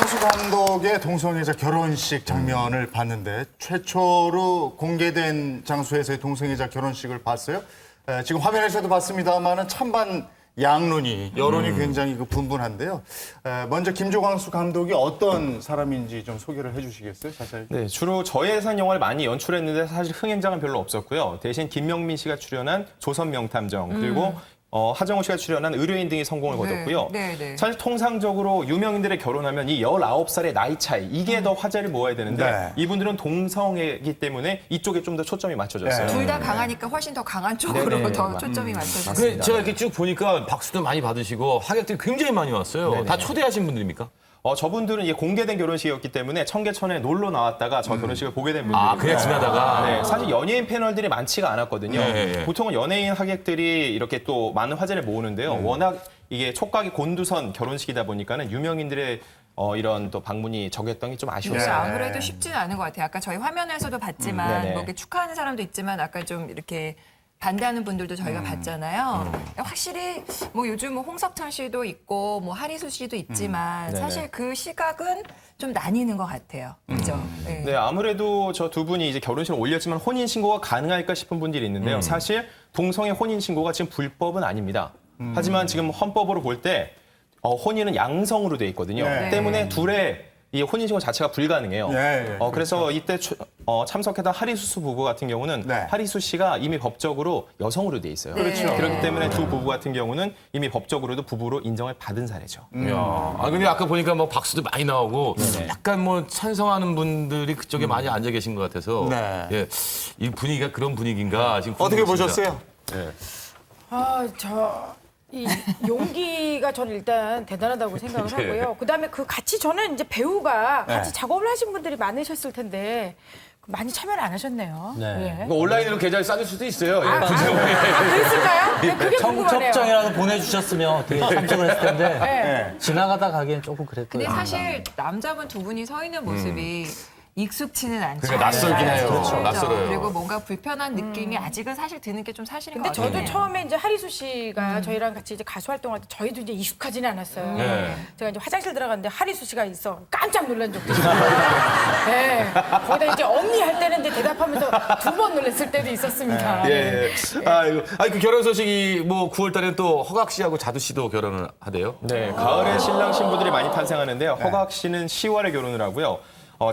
김종환수 감독의 동성애자 결혼식 장면을 봤는데 최초로 공개된 장소에서의 동성애자 결혼식을 봤어요. 지금 화면에서도 봤습니다만은 찬반 양론이 여론이 굉장히 분분한데요. 먼저 김종환수 감독이 어떤 사람인지 좀 소개를 해주시겠어요, 자세히? 네, 주로 저예산 영화를 많이 연출했는데 사실 흥행작은 별로 없었고요. 대신 김명민 씨가 출연한 조선 명탐정 그리고 하정우 씨가 출연한 의뢰인 등이 성공을 거뒀고요. 네. 사실 통상적으로 유명인들이 결혼하면 이 19살의 나이 차이 이게 더 화제를 모아야 되는데 네. 이분들은 동성애이기 때문에 이쪽에 좀 더 초점이 맞춰졌어요. 네. 둘 다 강하니까 훨씬 더 강한 쪽으로 네네. 더 초점이 맞춰졌어요. 근데 제가 이렇게 쭉 보니까 박수도 많이 받으시고 하객들이 굉장히 많이 왔어요. 네네. 다 초대하신 분들입니까? 저분들은 이게 공개된 결혼식이었기 때문에 청계천에 놀러 나왔다가 저 결혼식을 보게 된 분들이에요. 아, 그냥 지나다가. 네, 사실 연예인 패널들이 많지가 않았거든요. 예. 보통은 연예인 하객들이 이렇게 또 많은 화제를 모으는데요. 워낙 이게 촉각이 곤두선 결혼식이다 보니까는 유명인들의 이런 또 방문이 적였던 게 좀 이게 아쉬웠어요. 아무래도 쉽지는 않은 것 같아요. 아까 저희 화면에서도 봤지만 네네. 뭐 이렇게 축하하는 사람도 있지만 아까 좀 이렇게 반대하는 분들도 저희가 봤잖아요. 확실히 뭐 요즘 뭐 홍석천 씨도 있고 뭐 하리수 씨도 있지만 네네. 사실 그 시각은 좀 나뉘는 것 같아요. 그죠? 네. 네, 아무래도 저 두 분이 이제 결혼식을 올렸지만 혼인 신고가 가능할까 싶은 분들이 있는데요. 사실 동성애 혼인 신고가 지금 불법은 아닙니다. 하지만 지금 헌법으로 볼 때 혼인은 양성으로 돼 있거든요. 네. 때문에 둘의 이 혼인 신고 자체가 불가능해요. 예, 그래서 이때 참석했던 하리수 부부 같은 경우는 네. 하리수 씨가 이미 법적으로 여성으로 돼 있어요. 그렇죠. 그렇기 때문에 두 부부 같은 경우는 이미 법적으로도 부부로 인정을 받은 사례죠. 이야. 아, 근데 아까 보니까 뭐 박수도 많이 나오고 약간 뭐 찬성하는 분들이 그쪽에 많이 앉아 계신 것 같아서 네. 예, 이 분위기가 그런 분위기인가 지금 어떻게 궁금해집니다. 보셨어요? 이 용기가 저는 일단 대단하다고 생각을 네. 하고요. 그다음에 그 같이 저는 이제 배우가 같이 네. 작업을 하신 분들이 많으셨을 텐데 많이 참여를 안 하셨네요. 네. 이거 온라인으로 계좌를 쌓을 수도 있어요. 예. 그랬을까요? 네, 그게 궁금하네요. 청첩장이라도 보내주셨으면 어떻게 참석을 했을 텐데 네. 지나가다 가기엔 조금 그랬고요. 근데 사실 남자분 두 분이 서 있는 모습이 익숙치는 않죠. 그러니까 낯설긴 해요. 그렇죠. 낯설어요. 그리고 뭔가 불편한 느낌이 아직은 사실 드는 게 좀 사실인 근데 것 저도 같아요. 처음에 이제 하리수 씨가 저희랑 같이 이제 가수 활동할 때 저희도 이제 익숙하지는 않았어요. 네. 제가 이제 화장실 들어갔는데 하리수 씨가 있어 깜짝 놀란 적도 있어요. 네. 거기다 이제 언니 할 때는 이제 대답하면서 두 번 놀랐을 때도 있었습니다. 예. 아니 그 결혼 소식이 뭐 9월 달에 또 허각 씨하고 자두 씨도 결혼을 하대요. 네, 가을에 신랑 신부들이 많이 탄생하는데요. 허각 씨는 10월에 결혼을 하고요.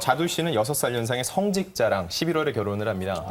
자두 씨는 6살 연상의 성직자랑 11월에 결혼을 합니다.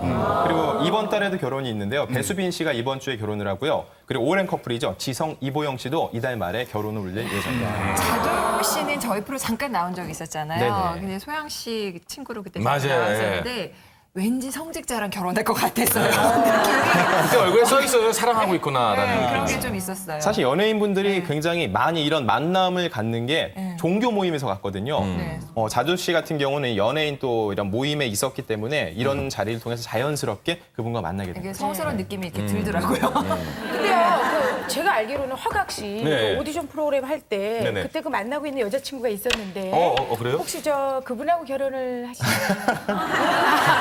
그리고 이번 달에도 결혼이 있는데요. 배수빈 씨가 이번 주에 결혼을 하고요. 그리고 오랜 커플이죠. 지성, 이보영 씨도 이달 말에 결혼을 올릴 예정입니다. 자두 씨는 저희 프로 잠깐 나온 적이 있었잖아요. 네네. 근데 소영 씨 친구로 그때 맞아요. 나왔었는데 왠지 성직자랑 결혼할 것 같았어요. 느낌이. 그때 얼굴에 써 있어요. 사랑하고 있구나라는 그런 느낌. 게 좀 있었어요. 사실 연예인분들이 굉장히 많이 이런 만남을 갖는 게 종교 모임에서 갔거든요. 네. 자두 씨 같은 경우는 연예인 또 이런 모임에 있었기 때문에 이런 자리를 통해서 자연스럽게 그분과 만나게 됩니다. 이게 성스러운 느낌이 이렇게 들더라고요. 근데요, 그 제가 알기로는 허각 씨 네. 그 오디션 프로그램 할 때 네네. 그때 그 만나고 있는 여자친구가 있었는데 그래요? 혹시 저 그분하고 결혼을 하시나요?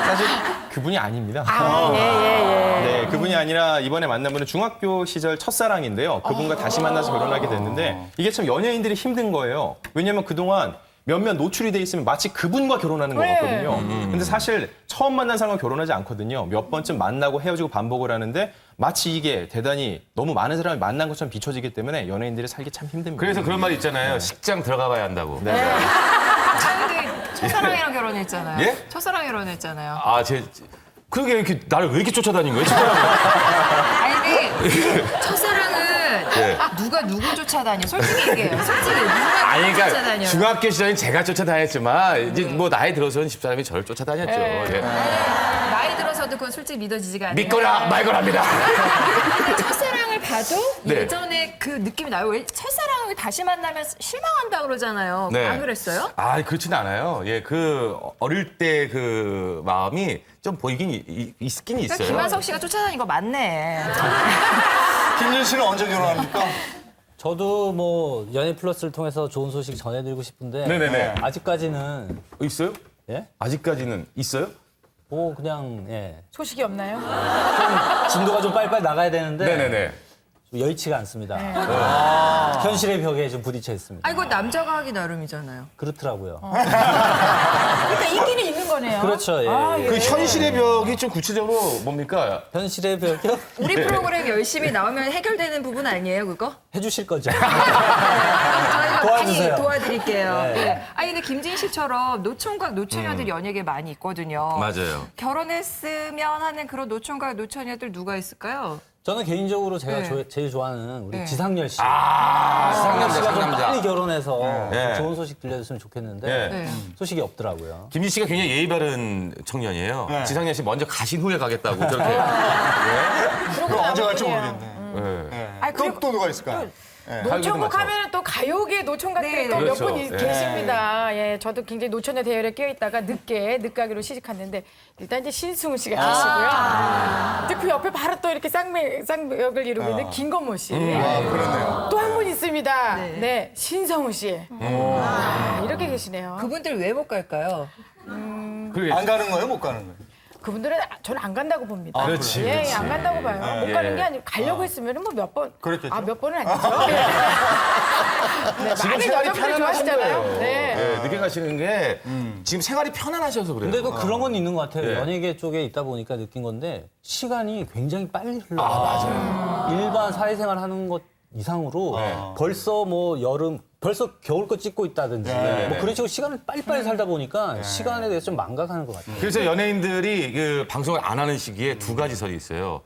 사실 그분이 아닙니다. 예. 네, 그분이 아니라 이번에 만난 분은 중학교 시절 첫사랑인데요. 그분과 다시 만나서 결혼하게 됐는데 이게 참 연예인들이 힘든 거예요. 왜냐하면 그동안 몇몇 노출이 돼 있으면 마치 그분과 결혼하는 것 같거든요. 근데 사실 처음 만난 사람과 결혼하지 않거든요. 몇 번쯤 만나고 헤어지고 반복을 하는데 마치 이게 대단히 너무 많은 사람을 만난 것처럼 비춰지기 때문에 연예인들이 살기 참 힘듭니다. 그래서 그런 말 있잖아요. 식장 들어가 봐야 한다고. 네. 근데 첫사랑이랑 결혼했잖아요. 예? 첫사랑이랑 결혼했잖아요. 그러게 이렇게 나를 왜 이렇게 쫓아다닌 거예요? 아니, 첫사랑은 누가 누구 쫓아다녀? 솔직히 얘기해요. 솔직히 누가 아니, 누구 그러니까 쫓아다녀? 중학교 시절엔 제가 쫓아다녔지만 이제 뭐 나이 들어서는 집사람이 저를 쫓아다녔죠. 예. 나이 들어서도 그건 솔직히 믿어지지가 않아요. 믿거나 말거나입니다. 근데 첫사랑을 봐도 네. 예전에 그 느낌이 나요. 왜 첫사랑을 다시 만나면 실망한다 그러잖아요. 네. 안 그랬어요? 그렇진 않아요. 예, 그 어릴 때 그 마음이 좀 보이긴 있긴 그러니까 있어요. 김한석 씨가 쫓아다닌 거 맞네. 김준 씨는 언제 결혼합니까? 저도 뭐 연예 플러스를 통해서 좋은 소식 전해드리고 싶은데 네네네. 아직까지는 있어요? 예? 아직까지는 있어요? 그냥 소식이 없나요? 진도가 좀 빨리빨리 나가야 되는데 네네네. 좀 여의치가 않습니다. 현실의 벽에 좀 부딪혀 있습니다. 아, 이거 남자가 하기 나름이잖아요. 그렇더라고요. 그러니까 있기는 있는 거네요. 그렇죠. 예. 아, 예. 그 현실의 벽이 좀 구체적으로 뭡니까? 현실의 벽이요? 우리 프로그램 열심히 나오면 해결되는 부분 아니에요, 그거? 해주실 거죠? 도와주세요. 도와주세요. 도와드릴게요. 네. 네. 아니 근데 김진 씨처럼 노총각 노처녀들 연예계 많이 있거든요. 맞아요. 결혼했으면 하는 그런 노총각 노처녀들 누가 있을까요? 저는 개인적으로 제가 네. 제일 좋아하는 우리 네. 지상렬 씨. 상남자, 씨가 좀 상남자. 빨리 결혼해서 네. 좋은 소식 들려줬으면 좋겠는데 네. 소식이 없더라고요. 김진 씨가 굉장히 예의 바른 청년이에요. 네. 지상렬 씨 먼저 가신 후에 가겠다고 저렇게. 그럼 언제 갈지 모르겠네. 네. 아니, 또 누가 있을까? 노총각 하면은 또 가요계 노총각들이 네, 또 몇 그렇죠. 분 예. 계십니다. 예, 저도 굉장히 노처녀 대열에 끼어있다가 늦가기로 시집갔는데 일단 이제 신승우 씨가 계시고요. 이제 그 옆에 바로 또 이렇게 쌍벽을 이루고 있는 김건모 씨. 그러네요. 또 한 분 있습니다. 네. 네, 신성우 씨. 이렇게 계시네요. 그분들 왜 못 갈까요? 그게 안 가는 거예요, 못 가는 거예요? 그분들은 저는 안 간다고 봅니다. 그렇지, 예, 그렇지. 안 간다고 봐요. 못 가는 게 아니고 가려고 했으면 뭐 몇 번. 그랬겠죠. 아, 몇 번은 아니죠. 예. 네, 지금 많은 생활이 여성분들 편안하신 좋아하시잖아요. 거예요. 네. 네, 늦게 가시는 게 지금 생활이 편안하셔서 그래요. 근데 또 그런 건 있는 것 같아요. 예. 연예계 쪽에 있다 보니까 느낀 건데 시간이 굉장히 빨리 흘러요. 맞아요. 일반 사회생활 하는 것 이상으로 벌써 뭐 여름, 벌써 겨울 거 찍고 있다든지 뭐 그런 식으로 시간을 빨리빨리 살다 보니까 시간에 대해서 좀 망각하는 것 같아요. 그래서 연예인들이 그 방송을 안 하는 시기에 두 가지 설이 있어요.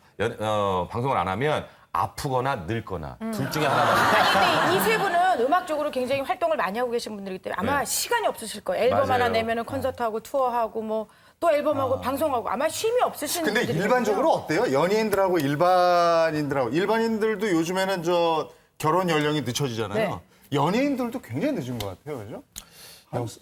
방송을 안 하면 아프거나 늙거나 둘 중에 하나만. 근데 이 세 분은 음악적으로 굉장히 활동을 많이 하고 계신 분들이기 때문에 아마 네. 시간이 없으실 거예요. 앨범 맞아요. 하나 내면은 콘서트하고 투어하고 뭐 또 앨범하고 방송하고 아마 쉼이 없으신 근데 분들이거든요. 일반적으로 어때요? 연예인들하고 일반인들도 요즘에는 저 결혼 연령이 늦춰지잖아요. 네. 연예인들도 굉장히 늦은 것 같아요, 그죠?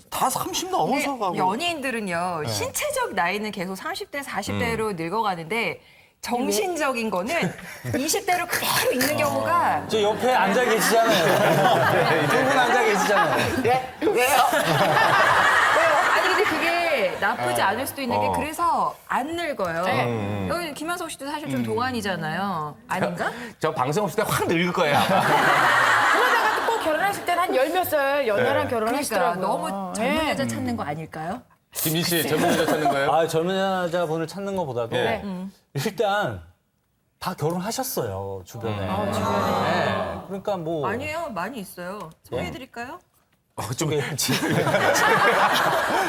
다 30 넘어서 가고. 연예인들은요 신체적 나이는 계속 30대, 40대로 늙어가는데 정신적인 거는 20대로 그대로 있는 경우가 저 옆에 앉아 계시잖아요. 두 분 앉아 계시잖아요. 왜요? 아니 근데 그게 나쁘지 않을 수도 있는 게 그래서 안 늙어요. 여기 김한석 씨도 사실 좀 동안이잖아요. 아닌가? 저 방송 없을 때 확 늙을 거예요. 그러다가 또 꼭 결혼하실 때는 한 열 몇 살 연하랑 그러니까 결혼하시더라고요. 너무 젊은 예. 여자 찾는 거 아닐까요? 김진 씨 젊은 여자 찾는 거예요? 아, 젊은 여자분을 찾는 것보다도 네. 일단 다 결혼하셨어요, 주변에. 네. 그러니까 뭐 아니에요, 많이 있어요. 소개해드릴까요? 좀.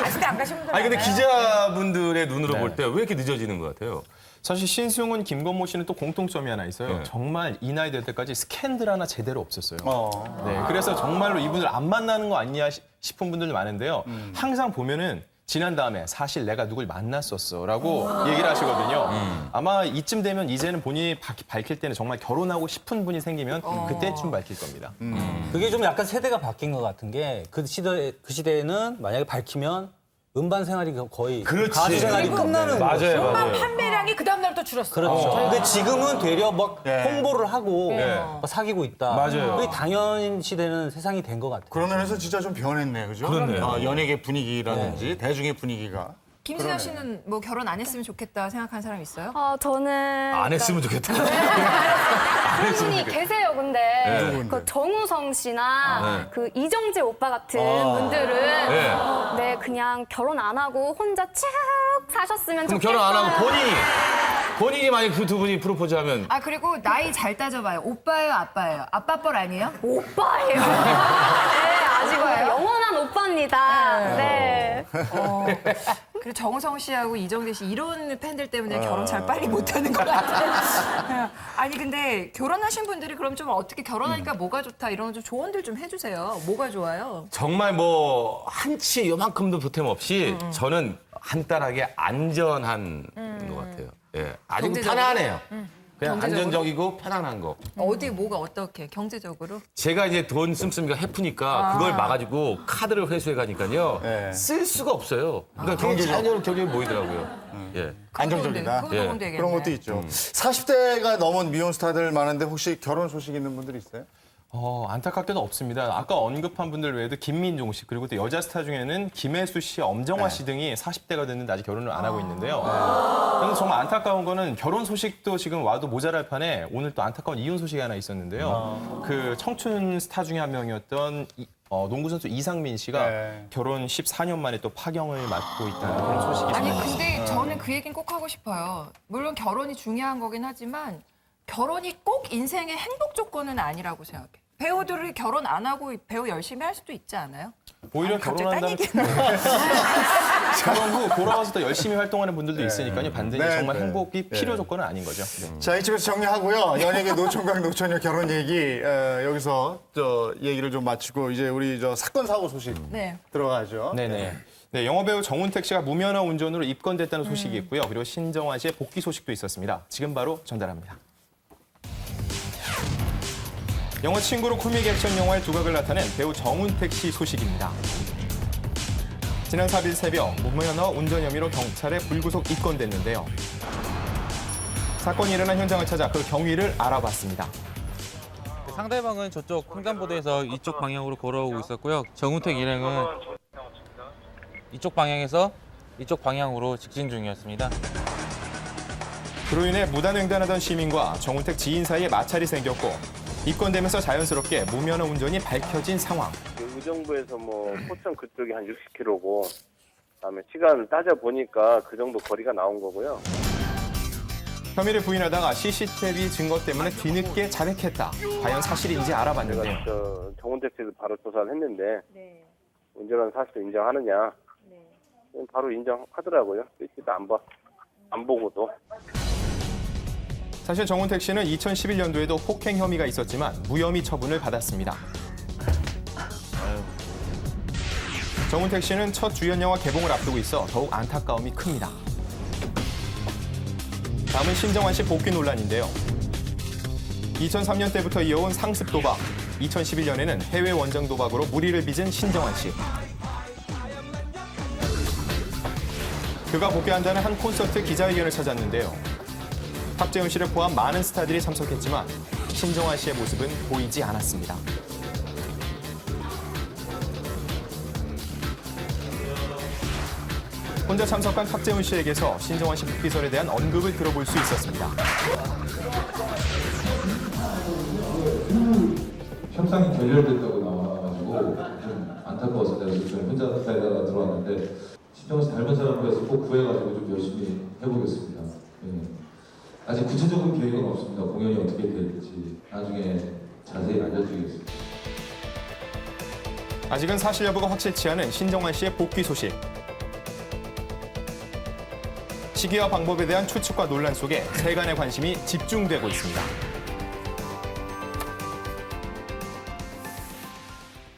아직도 안 가신 분들 아니 근데 많아요. 기자분들의 눈으로 볼 때 왜 이렇게 늦어지는 것 같아요? 사실 신승훈, 김건모 씨는 또 공통점이 하나 있어요. 네. 정말 이 나이 될 때까지 스캔들 하나 제대로 없었어요. 네, 그래서 정말로 이분을 안 만나는 거 아니냐 싶은 분들도 많은데요. 항상 보면은 지난 다음에 사실 내가 누굴 만났었어라고 얘기를 하시거든요. 아마 이쯤 되면 이제는 본인이 밝힐 때는 정말 결혼하고 싶은 분이 생기면 그때쯤 밝힐 겁니다. 그게 좀 약간 세대가 바뀐 것 같은 게 그 시대에는 만약에 밝히면 음반 생활이 거의 그렇지. 가수 생활이 끝나는 거죠. 맞아요, 음반 맞아요. 판매량이 그 다음날 또 줄었어요. 그렇죠. 근데 지금은 되려 막 홍보를 하고 네. 막 사귀고 있다. 맞아요. 그게 당연시되는 세상이 된 것 같아요. 그런 면에서 진짜 좀 변했네, 그죠? 그렇네요. 연예계 분위기라든지 대중의 분위기가. 김진아 씨는 뭐 결혼 안 했으면 좋겠다 생각하는 사람 있어요? 저는 안 했으면 좋겠다. 그런 분이 계세요. 근데 누군데? 그 정우성 씨나 그 이정재 오빠 같은 분들은 네 그냥 결혼 안 하고 혼자 쭉 사셨으면 그럼 좋겠어요. 결혼 안 하고 본인이 만약 그 두 분이 프로포즈하면 아 그리고 나이 잘 따져봐요. 오빠예요, 아빠예요? 아빠 뻘 아니에요? 오빠예요. 네 아직 영원한 오빠입니다. 네. 그리고 정우성 씨하고 이정재 씨 이런 팬들 때문에 결혼 잘 빨리 못하는 것 같아요. 아니 근데 결혼하신 분들이 그럼 좀 어떻게 결혼하니까 뭐가 좋다 이런 좀 조언들 좀 해주세요. 뭐가 좋아요? 정말 뭐 한치 요만큼도 보탬 없이 저는 간단하게 안전한 것 같아요. 예, 아주 경제적으로? 편안해요. 그냥 경제적으로? 안전적이고 편안한 거. 어디 뭐가 어떻게 경제적으로? 제가 이제 돈 씀씀이가 해프니까 그걸 막아주고 카드를 회수해 가니까요. 네. 쓸 수가 없어요. 그러니까 자연적으로 경쟁이 보이더라고요. 예. 안정적이다. 그거 예. 도움 되겠네. 그런 것도 있죠. 40대가 넘은 미혼 스타들 많은데 혹시 결혼 소식 있는 분들 있어요? 안타깝게도 없습니다. 아까 언급한 분들 외에도 김민종 씨 그리고 또 여자 스타 중에는 김혜수 씨, 엄정화 씨 등이 40대가 됐는데 아직 결혼을 안 하고 있는데요. 저는 정말 안타까운 거는 결혼 소식도 지금 와도 모자랄 판에 오늘 또 안타까운 이혼 소식이 하나 있었는데요. 그 청춘 스타 중에 한 명이었던 농구 선수 이상민 씨가 결혼 14년 만에 또 파경을 맞고 있다는 그런 소식이 아니 있습니다. 근데 저는 그 얘기는 꼭 하고 싶어요. 물론 결혼이 중요한 거긴 하지만 결혼이 꼭 인생의 행복 조건은 아니라고 생각해. 배우들이 결혼 안 하고 배우 열심히 할 수도 있지 않아요? 오히려 갑자기 딴 결혼한다는 얘기는 결혼 후 돌아와서 또 열심히 활동하는 분들도 있으니까요. 반드시 네, 정말 네. 행복이 필요 조건은 아닌 거죠. 네. 자, 이쯤에서 정리하고요. 연예계 노총각 노처녀 결혼 얘기 여기서 얘기를 좀 마치고 이제 우리 사건 사고 소식 네. 들어가죠. 네네. 네, 영화배우 정운택 씨가 무면허 운전으로 입건됐다는 소식이 있고요. 그리고 신정환 씨의 복귀 소식도 있었습니다. 지금 바로 전달합니다. 영화 친구로 코믹 액션 영화의 두각을 나타낸 배우 정운택 씨 소식입니다. 지난 4일 새벽 무면허 운전 혐의로 경찰에 불구속 입건됐는데요. 사건이 일어난 현장을 찾아 그 경위를 알아봤습니다. 상대방은 저쪽 횡단보도에서 이쪽 방향으로 걸어오고 있었고요. 정운택 일행은 이쪽 방향에서 이쪽 방향으로 직진 중이었습니다. 그로 인해 무단횡단하던 시민과 정운택 지인 사이에 마찰이 생겼고 입건되면서 자연스럽게 무면허 운전이 밝혀진 상황. 의정부에서 포천 그쪽이 한 60km고 그다음에 시간을 따져 보니까 그 정도 거리가 나온 거고요. 혐의를 부인하다가 CCTV 증거 때문에 뒤늦게 자백했다. 과연 사실인지 알아봤는데요. 제가 정운택 씨도 바로 조사를 했는데 운전한 사실 인정하느냐? 바로 인정하더라고요. CCTV 안 보고도. 사실 정운택 씨는 2011년도에도 폭행 혐의가 있었지만 무혐의 처분을 받았습니다. 정운택 씨는 첫 주연 영화 개봉을 앞두고 있어 더욱 안타까움이 큽니다. 다음은 신정환 씨 복귀 논란인데요. 2003년 때부터 이어온 상습 도박, 2011년에는 해외 원정 도박으로 무리를 빚은 신정환 씨. 그가 복귀한다는 한 콘서트 기자회견을 찾았는데요. 탁재훈 씨를 포함 많은 스타들이 참석했지만 신정환 씨의 모습은 보이지 않았습니다. 혼자 참석한 탁재훈 씨에게서 신정환 씨 복귀설에 대한 언급을 들어볼 수 있었습니다. 협상이 결렬됐다고 나와가지고 좀 안타까워서 내가 요즘에 혼자 살다가 들어왔는데 신정환 씨 닮은 사람 구해서 꼭 구해가지고 좀 열심히 해보겠습니다. 아직 구체적인 계획은 없습니다. 공연이 어떻게 될지 나중에 자세히 알려드리겠습니다. 아직은 사실 여부가 확실치 않은 신정환 씨의 복귀 소식. 시기와 방법에 대한 추측과 논란 속에 세간의 관심이 집중되고 있습니다.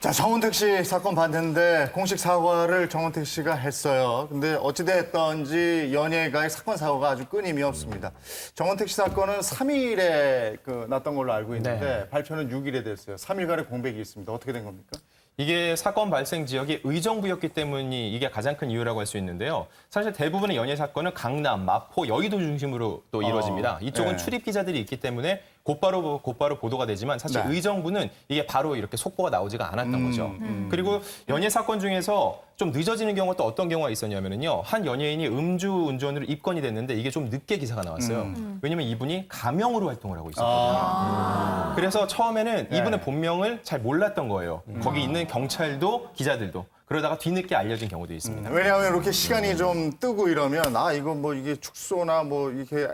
자, 정운택 씨 사건 봤는데 공식 사과를 정운택 씨가 했어요. 근데 어찌됐던지 연예가의 사건 사고가 아주 끊임이 없습니다. 정운택 씨 사건은 3일에 났던 걸로 알고 있는데 발표는 6일에 됐어요. 3일간의 공백이 있습니다. 어떻게 된 겁니까? 이게 사건 발생 지역이 의정부였기 때문이 이게 가장 큰 이유라고 할 수 있는데요. 사실 대부분의 연예 사건은 강남, 마포, 여의도 중심으로 또 이루어집니다. 이쪽은 출입 기자들이 있기 때문에 곧바로 보도가 되지만 사실 의정부는 이게 바로 이렇게 속보가 나오지가 않았던 거죠. 그리고 연예 사건 중에서 좀 늦어지는 경우가 또 어떤 경우가 있었냐면요. 한 연예인이 음주 운전으로 입건이 됐는데 이게 좀 늦게 기사가 나왔어요. 왜냐면 이분이 가명으로 활동을 하고 있었거든요. 그래서 처음에는 이분의 본명을 잘 몰랐던 거예요. 거기 있는 경찰도 기자들도. 그러다가 뒤늦게 알려진 경우도 있습니다. 왜냐하면 이렇게 시간이 좀 뜨고 이러면 이거 이게 축소나 이렇게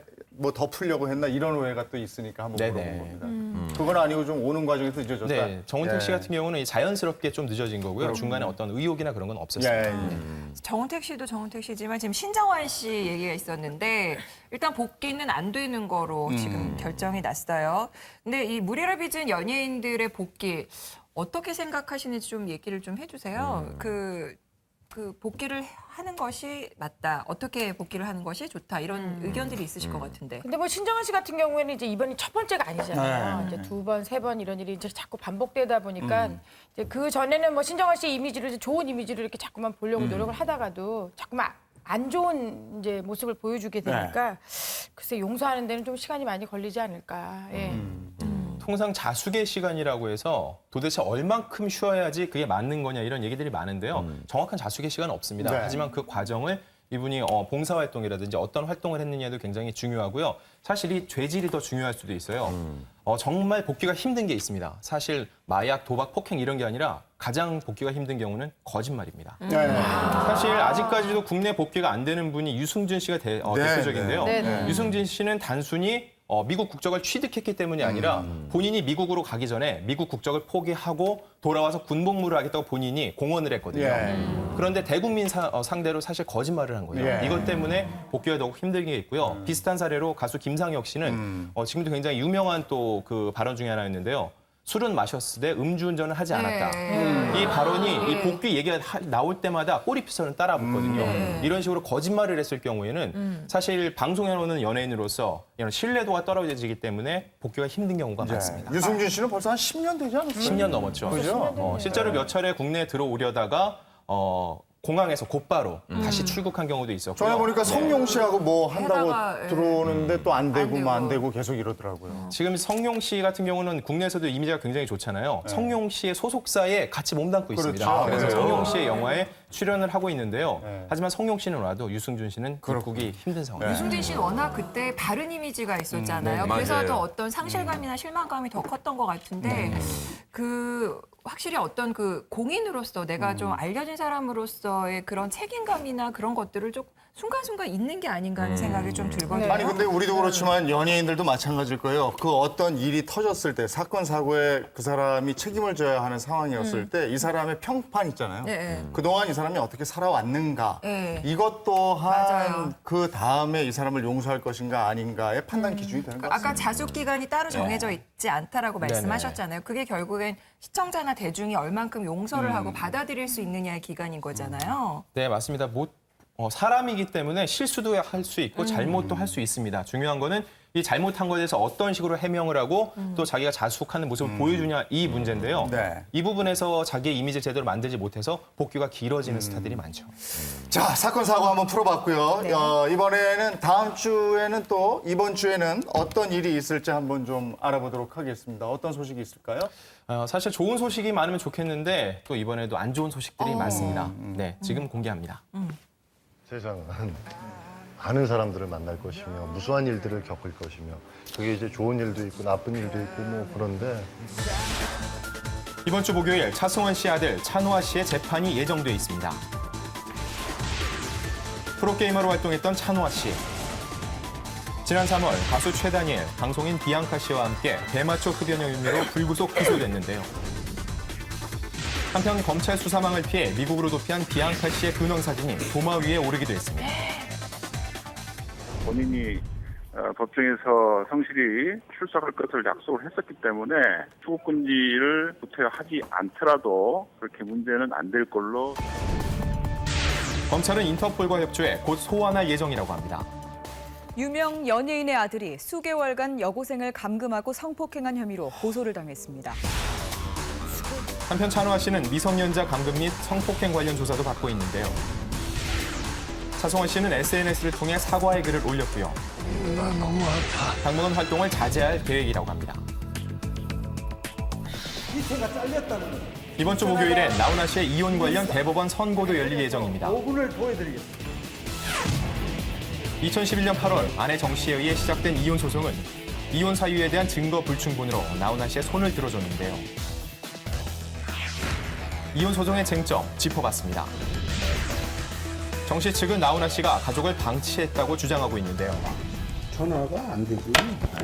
덮으려고 했나 이런 오해가 또 있으니까 한번 물어본 겁니다. 그건 아니고 좀 오는 과정에서 늦어졌다. 네, 정운택 씨 같은 경우는 자연스럽게 좀 늦어진 거고요. 중간에 어떤 의혹이나 그런 건 없었습니다. 정운택 씨도 정운택 씨지만 지금 신정환 씨 얘기가 있었는데 일단 복귀는 안 되는 거로 지금 결정이 났어요. 근데 이 무리를 빚은 연예인들의 복귀 어떻게 생각하시는지 좀 얘기를 좀 해주세요. 그 복귀를 하는 것이 맞다. 어떻게 복귀를 하는 것이 좋다. 이런 의견들이 있으실 것 같은데. 근데 신정환 씨 같은 경우에는 이제 이번이 첫 번째가 아니잖아요. 이제 2번, 3번 이런 일이 이제 자꾸 반복되다 보니까 이제 그 전에는 신정환 씨 이미지를 이제 좋은 이미지를 이렇게 자꾸만 보려고 노력을 하다가도 자꾸만 안 좋은 이제 모습을 보여주게 되니까 글쎄 용서하는 데는 좀 시간이 많이 걸리지 않을까. 예. 통상 자숙의 시간이라고 해서 도대체 얼만큼 쉬어야지 그게 맞는 거냐 이런 얘기들이 많은데요. 정확한 자숙의 시간은 없습니다. 네. 하지만 그 과정을 이분이 봉사활동이라든지 어떤 활동을 했느냐도 굉장히 중요하고요. 사실 이 죄질이 더 중요할 수도 있어요. 정말 복귀가 힘든 게 있습니다. 사실 마약, 도박, 폭행 이런 게 아니라 가장 복귀가 힘든 경우는 거짓말입니다. 사실 아직까지도 국내 복귀가 안 되는 분이 유승준 씨가 대표적인데요. 네. 유승준 씨는 단순히 미국 국적을 취득했기 때문이 아니라 본인이 미국으로 가기 전에 미국 국적을 포기하고 돌아와서 군복무를 하겠다고 본인이 공언을 했거든요. 그런데 대국민 상대로 사실 거짓말을 한 거예요. 이것 때문에 복귀가 더욱 힘들게 있고요. 비슷한 사례로 가수 김상혁 씨는 지금도 굉장히 유명한 또 그 발언 중에 하나였는데요. 술은 마셨을 때 음주운전을 하지 않았다. 이 발언이 이 복귀 얘기가 나올 때마다 꼬리피서는 따라 붙거든요. 이런 식으로 거짓말을 했을 경우에는 사실 방송에 나오는 연예인으로서 이런 신뢰도가 떨어지기 때문에 복귀가 힘든 경우가 많습니다. 유승준 씨는 벌써 한 10년 되지 않았어요? 10년 넘었죠. 그죠? 실제로 몇 차례 국내에 들어오려다가 공항에서 곧바로 다시 출국한 경우도 있었고요. 전에 보니까 성룡 씨하고 뭐 한다고 하다가, 들어오는데 또 안 되고 되고. 뭐 안 되고 계속 이러더라고요. 지금 성룡 씨 같은 경우는 국내에서도 이미지가 굉장히 좋잖아요. 성룡 씨의 소속사에 같이 몸담고 있습니다. 그렇죠. 그래서 그래요. 성룡 씨의 영화에 출연을 하고 있는데요. 네. 하지만 성룡 씨는 와도 유승준 씨는 극복이 힘든 상황이에요. 유승준 씨는 워낙 그때 바른 이미지가 있었잖아요. 그래서 맞아요. 더 어떤 상실감이나 실망감이 더 컸던 것 같은데 그 확실히 어떤 그 공인으로서 내가 좀 알려진 사람으로서의 그런 책임감이나 그런 것들을 좀 순간순간 있는 게 아닌가 하는 생각이 좀 들거든요. 아니 근데 우리도 그렇지만 연예인들도 마찬가지일 거예요. 그 어떤 일이 터졌을 때 사건 사고에 그 사람이 책임을 져야 하는 상황이었을 때 이 사람의 평판 있잖아요. 네. 그동안 이 사람이 어떻게 살아왔는가. 네. 이것 또한 맞아요. 그 다음에 이 사람을 용서할 것인가 아닌가의 판단 기준이 되는 것 같습니다. 아까 자숙 기간이 따로 정해져 있지 않다라고 말씀하셨잖아요. 그게 결국엔 시청자나 대중이 얼만큼 용서를 하고 받아들일 수 있느냐의 기간인 거잖아요. 네, 맞습니다. 사람이기 때문에 실수도 할 수 있고 잘못도 할 수 있습니다. 중요한 거는 이 잘못한 것에 대해서 어떤 식으로 해명을 하고 또 자기가 자숙하는 모습을 보여주냐 이 문제인데요. 네. 이 부분에서 자기의 이미지를 제대로 만들지 못해서 복귀가 길어지는 스타들이 많죠. 자, 사건 사고 한번 풀어봤고요. 네. 이번에는 다음 주에는 또 이번 주에는 어떤 일이 있을지 한번 좀 알아보도록 하겠습니다. 어떤 소식이 있을까요? 사실 좋은 소식이 많으면 좋겠는데 또 이번에도 안 좋은 소식들이 많습니다. 네, 지금 공개합니다. 세상은 많은 사람들을 만날 것이며 무수한 일들을 겪을 것이며 그게 이제 좋은 일도 있고 나쁜 일도 있고 뭐 그런데 이번 주 목요일 차승원 씨 아들 찬호아 씨의 재판이 예정돼 있습니다. 프로게이머로 활동했던 찬호아 씨. 지난 3월 가수 최다니엘, 방송인 비앙카 씨와 함께 대마초 흡연 혐의로 불구속 기소됐는데요. 한편 검찰 수사망을 피해 미국으로 도피한 비앙카 씨의 근황 사진이 도마 위에 오르기도 했습니다. 본인이 법정에서 성실히 출석할 것을 약속을 했었기 때문에 출국금지를 구태하지 않더라도 그렇게 문제는 안 될 걸로. 검찰은 인터폴과 협조해 곧 소환할 예정이라고 합니다. 유명 연예인의 아들이 수개월간 여고생을 감금하고 성폭행한 혐의로 고소를 당했습니다. 한편 찬호아 씨는 미성년자 감금 및 성폭행 관련 조사도 받고 있는데요. 차승원 씨는 SNS를 통해 사과의 글을 올렸고요. 너무 아파. 당분간 활동을 자제할 계획이라고 합니다. 밑에가 잘렸다는 거예요. 이번 주 목요일엔 나훈아 씨의 이혼 관련 대법원 선고도 열릴 예정입니다. 5분을 보여드리겠습니다. 2011년 8월 아내 정 씨에 의해 시작된 이혼 소송은 이혼 사유에 대한 증거 불충분으로 나훈아 씨의 손을 들어줬는데요. 이혼 소송의 쟁점 짚어봤습니다. 정 씨 측은 나훈아 씨가 가족을 방치했다고 주장하고 있는데요. 전화가 안 되지.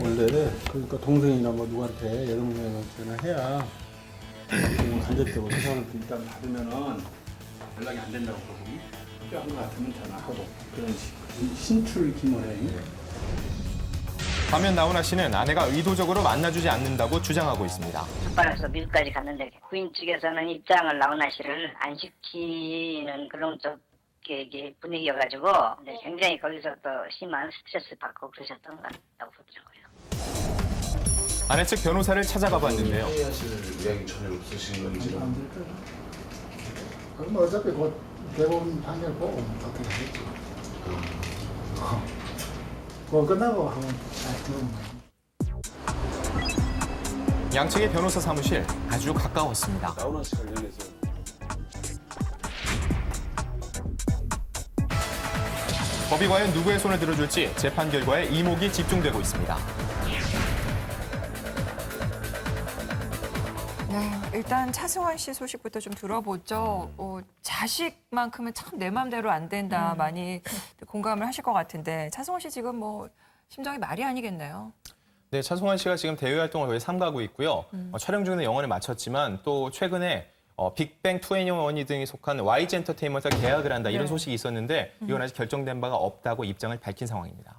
원래 그러니까 동생이나 뭐 누구한테 여러 명한테 전화해야 간접적으로 그 사람한테 일단 받으면은 연락이 안 된다고 그러거든요. 필요한 것 같으면 전화하고 그런 신출 기모해. 반면 나훈아 씨는 아내가 의도적으로 만나주지 않는다고 주장하고 있습니다. 첫발에서 미국까지 갔는데 부인 측에서는 입장을 나훈아 씨를 안 시키는 그런 쪽의 분위기여가지고 굉장히 거기서 또 심한 스트레스 받고 그러셨던 것 같다고 보더라고요. 아내 측 변호사를 찾아가 봤는데요. 하실 의향이 전혀 없으신 건지는 그럼 어차피 곧 대법원 판결 보고 어떻게 하겠지. 그거 끝나고 하면 다 들어오면 양측의 변호사 사무실 아주 가까웠습니다. 나훈아 씨가 얘기했어요. 법이 과연 누구의 손을 들어줄지 재판 결과에 이목이 집중되고 있습니다. 네, 일단 차승원 씨 소식부터 좀 들어보죠. 자식만큼은 참 내 마음대로 안 된다. 많이 공감을 하실 것 같은데 차승원 씨 지금 뭐 심정이 말이 아니겠네요. 네, 차승원 씨가 지금 대외 활동을 거의 삼가고 있고요. 촬영 중에 영화를 마쳤지만 또 최근에 빅뱅 2NE1 등이 속한 YG 엔터테인먼트가 계약을 한다 이런 소식이 있었는데 이건 아직 결정된 바가 없다고 입장을 밝힌 상황입니다.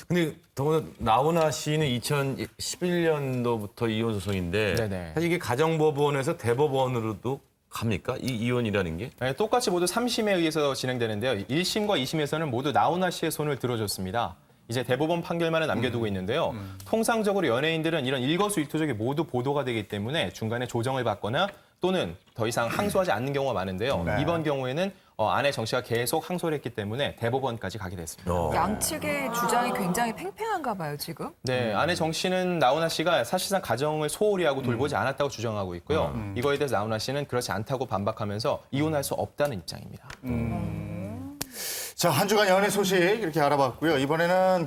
근데 더구나 나훈아 씨는 2011년도부터 이혼 소송인데 네네. 사실 이게 가정법원에서 대법원으로도 갑니까? 이 이혼이라는 게? 네, 똑같이 모두 3심에 의해서 진행되는데요. 1심과 2심에서는 모두 나훈아 씨의 손을 들어줬습니다. 이제 대법원 판결만을 남겨두고 있는데요. 통상적으로 연예인들은 이런 일거수일투족이 모두 보도가 되기 때문에 중간에 조정을 받거나 또는 더 이상 항소하지 않는 경우가 많은데요. 네. 이번 경우에는 아내 정 씨가 계속 항소를 했기 때문에 대법원까지 가게 됐습니다. 양측의 주장이 굉장히 팽팽한가 봐요, 지금. 네, 아내 정 씨는 나훈아 씨가 사실상 가정을 소홀히 하고 돌보지 않았다고 주장하고 있고요. 이거에 대해서 나훈아 씨는 그렇지 않다고 반박하면서 이혼할 수 없다는 입장입니다. 자, 한 주간 연애 소식 이렇게 알아봤고요. 이번에는